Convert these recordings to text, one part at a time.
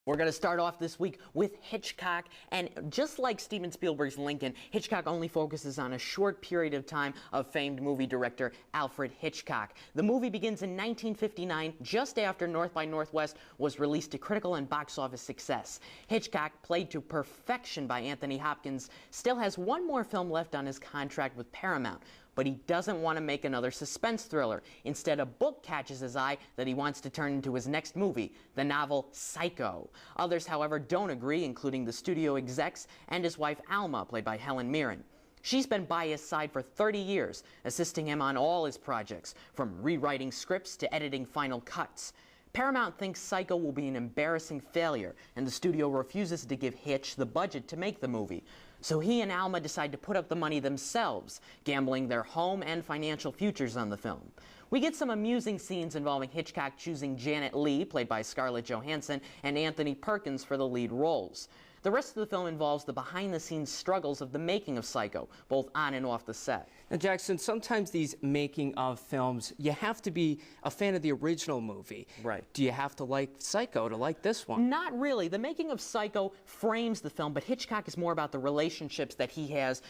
We're going to start off this week with Hitchcock, and just like Steven Spielberg's Lincoln, Hitchcock only focuses on a short period of time of famed movie director Alfred Hitchcock. The movie begins in 1959, just after North by Northwest was released to critical and box office success. Hitchcock, played to perfection by Anthony Hopkins, still has one more film left on his contract with Paramount. But he doesn't want to make another suspense thriller. Instead, a book catches his eye that he wants to turn into his next movie, the novel Psycho. Others, however, don't agree, including the studio execs and his wife Alma, played by Helen Mirren. She's been by his side for 30 years, assisting him on all his projects, from rewriting scripts to editing final cuts. Paramount thinks Psycho will be an embarrassing failure, and the studio refuses to give Hitch the budget to make the movie. So he and Alma decide to put up the money themselves, gambling their home and financial futures on the film. We get some amusing scenes involving Hitchcock choosing Janet Leigh, played by Scarlett Johansson, and Anthony Perkins for the lead roles. The rest of the film involves the behind-the-scenes struggles of the making of Psycho, both on and off the set. Now, Jackson, sometimes these making of films, you have to be a fan of the original movie. Right. Do you have to like Psycho to like this one? Not really. The making of Psycho frames the film, but Hitchcock is more about the relationships that he has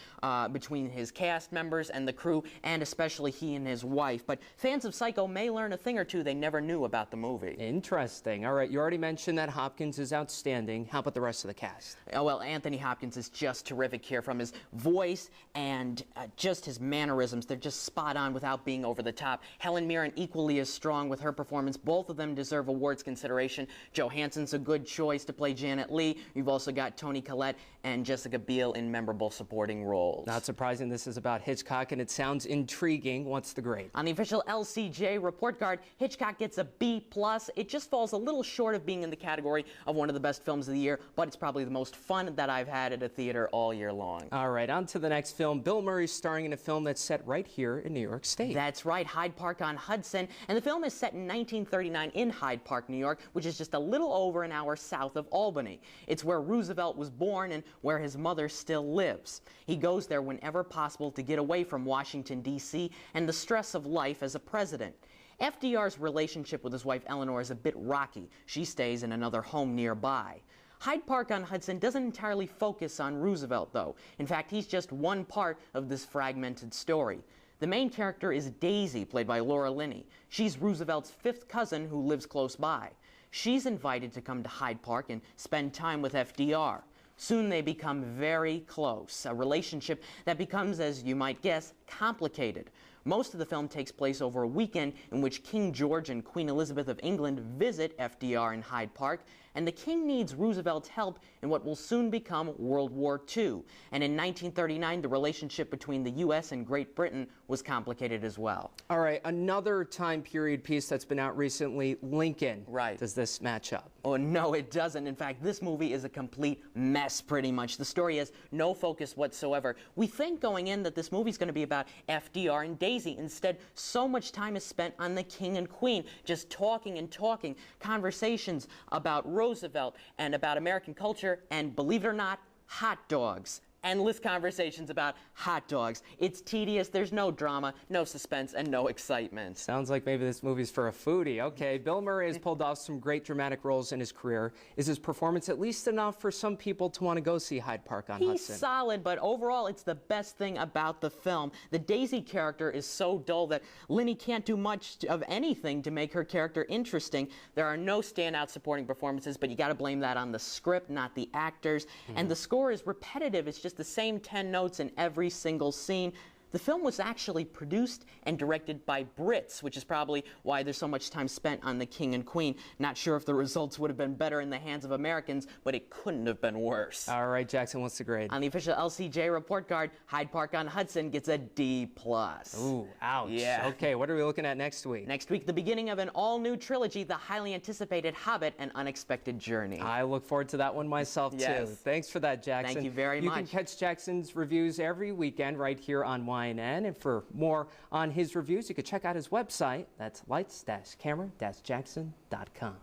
between his cast members and the crew, and especially he and his wife. But fans of Psycho may learn a thing or two they never knew about the movie. Interesting. All right, you already mentioned that Hopkins is outstanding. How about the rest of the cast? Oh, well, Anthony Hopkins is just terrific here, from his voice and just his mannerisms. They're just spot on without being over the top. Helen Mirren equally as strong with her performance. Both of them deserve awards consideration. Johansson's a good choice to play Janet Leigh. You've also got Toni Collette and Jessica Biel in memorable supporting roles. Not surprising this is about Hitchcock, and it sounds intriguing. What's the grade? On the official LCJ report card, Hitchcock gets a B+. It just falls a little short of being in the category of one of the best films of the year, but it's probably the most fun that I've had at a theater all year long. All right, on to the next film. Bill Murray's starring in a film that's set right here in New York State. That's right, Hyde Park on Hudson, and the film is set in 1939 in Hyde Park, New York, which is just a little over an hour south of Albany. It's where Roosevelt was born and where his mother still lives. He goes there whenever possible to get away from Washington, D.C. and the stress of life as a president. FDR's relationship with his wife Eleanor is a bit rocky. She stays in another home nearby. Hyde Park on Hudson doesn't entirely focus on Roosevelt, though. In fact, he's just one part of this fragmented story. The main character is Daisy, played by Laura Linney. She's Roosevelt's fifth cousin who lives close by. She's invited to come to Hyde Park and spend time with FDR. Soon they become very close, a relationship that becomes, as you might guess, complicated. Most of the film takes place over a weekend in which King George and Queen Elizabeth of England visit FDR in Hyde Park, and the king needs Roosevelt's help in what will soon become World War II. And in 1939, the relationship between the U.S. and Great Britain was complicated as well. All right, another time period piece that's been out recently, Lincoln. Right. Does this match up? Oh, no, it doesn't. In fact, this movie is a complete mess, pretty much. The story has no focus whatsoever. We think going in that this movie's going to be about FDR and Daisy. Instead, so much time is spent on the king and queen, just talking and talking, conversations about Roosevelt and about American culture, and believe it or not, hot dogs. Endless conversations about hot dogs. It's tedious, there's no drama, no suspense, and no excitement. Sounds like maybe this movie's for a foodie. Okay, Bill Murray has pulled off some great dramatic roles in his career. Is his performance at least enough for some people to want to go see Hyde Park on Hudson? He's solid, but overall it's the best thing about the film. The Daisy character is so dull that Linney can't do much of anything to make her character interesting. There are no standout supporting performances, but you gotta blame that on the script, not the actors. And the score is repetitive. It's just the same 10 notes in every single scene. The film was actually produced and directed by Brits, which is probably why there's so much time spent on the king and queen. Not sure if the results would have been better in the hands of Americans, but it couldn't have been worse. All right, Jackson, what's the grade? On the official LCJ report card, Hyde Park on Hudson gets a D+. Ooh, ouch. Yeah. Okay, what are we looking at next week? Next week, the beginning of an all-new trilogy, the highly anticipated Hobbit, An Unexpected Journey. I look forward to that one myself, Yes. too. Thanks for that, Jackson. Thank you very much. You can catch Jackson's reviews every weekend right here on YNN, and for more on his reviews, you can check out his website. That's lights-camera-jackson.com.